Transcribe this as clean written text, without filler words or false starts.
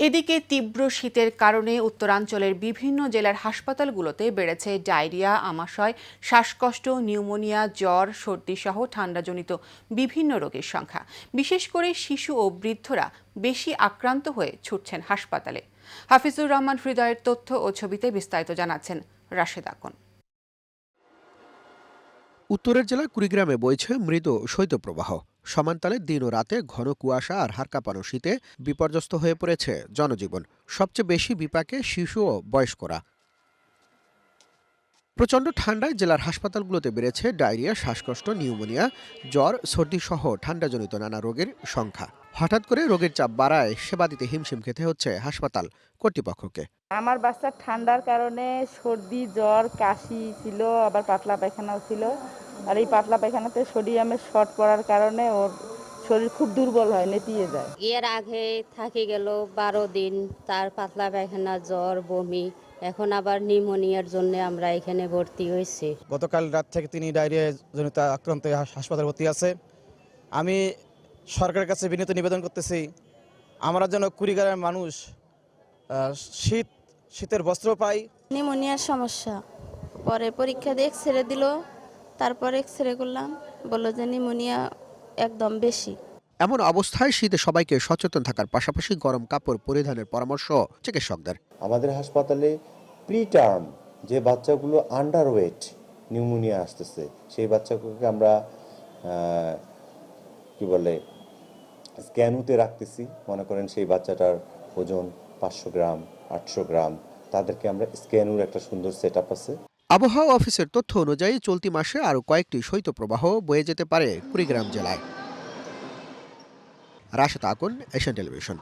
এদিকে তীব্র শীতের কারণে উত্তরাঞ্চলের বিভিন্ন জেলার হাসপাতালগুলোতে বেড়েছে ডায়রিয়া, আমাশয়, শ্বাসকষ্ট, নিউমোনিয়া, জ্বর, সর্দিসহ ঠান্ডাজনিত বিভিন্ন রোগের সংখ্যা। বিশেষ করে শিশু ও বৃদ্ধরা বেশি আক্রান্ত হয়ে ছুটছেন হাসপাতালে। হাফিজুর রহমান হৃদয়ের তথ্য ও ছবিতে বিস্তারিত জানাচ্ছেন রাশেদ আকন। উত্তরের জেলা কুড়িগ্রামে বইছে মৃদু শৈত্যপ্রবাহ। সমান্তালে দিন ও রাতে ঘন কুয়াশা আর হাড় কাঁপানো শীতে বিপর্যস্ত হয়ে পড়েছে জনজীবন। সবচেয়ে বেশি বিপাকে শিশু ও বয়স্করা। প্রচণ্ড ঠান্ডায় জেলার হাসপাতালগুলোতে বেড়েছে ডায়রিয়া, শ্বাসকষ্ট, নিউমোনিয়া, জ্বর, সর্দিসহ ঠান্ডাজনিত নানা রোগের সংখ্যা। হঠাৎ করে রোগের চাপ বাড়ায় সেবা দিতে হিমশিম খেতে হচ্ছে হাসপাতাল কর্তৃপক্ষকে। আমার বাচ্চার ঠান্ডার কারণে সর্দি, জ্বর, কাশি ছিল, আবার পাতলা পায়খানাও ছিল। আর এই পাতলা পায়খানাতে সোডিয়ামের শর্ট পড়ার কারণে ওর শরীর খুব দুর্বল হয়, নেতিয়ে যায়। এর আগে থাকে গেল 12 দিন, তার পাতলা পায়খানা, জ্বর, বমি, এখন আবার নিউমোনিয়ার জন্য আমরা এখানে ভর্তি হয়েছি। গতকাল রাত থেকে তিনি ডায়রিয়া জনিত আক্রান্ত হাসপাতালে ভর্তি আছে। আমি সরকারের কাছে বিনীত নিবেদন করতেছি, আমরা যেন কুড়িগ্রামের মানুষ শীতের বস্ত্র পাই। নিউমোনিয়ার সমস্যা, পরে পরীক্ষা দিয়ে এক্সরে দিল, তারপর এক্সরে করলাম, বললো যে নিউমোনিয়া একদম বেশি। এমন অবস্থায় শীতে সবাইকে সচেতন থাকার পাশাপাশি গরম কাপড় পরিধানের পরামর্শ চিকিৎসকদের। আমাদের হাসপাতালে প্রিটার্ম যে বাচ্চাগুলো আন্ডারওয়েট নিউমোনিয়া আসতেছে, সেই বাচ্চাগুলোকে আমরা স্ক্যানুতে রাখতেছি। মনে করেন সেই বাচ্চাটার ওজন 500 গ্রাম, 800 গ্রাম, তাদেরকে আমরা স্ক্যানুর একটা সুন্দর সেট আপ আছে। আবহাওয়া অফিসের তথ্য অনুযায়ী চলতি মাসে আরও কয়েকটি শৈত্যপ্রবাহ বয়ে যেতে পারে কুড়িগ্রাম জেলায়। Rashed Akon, Asian television.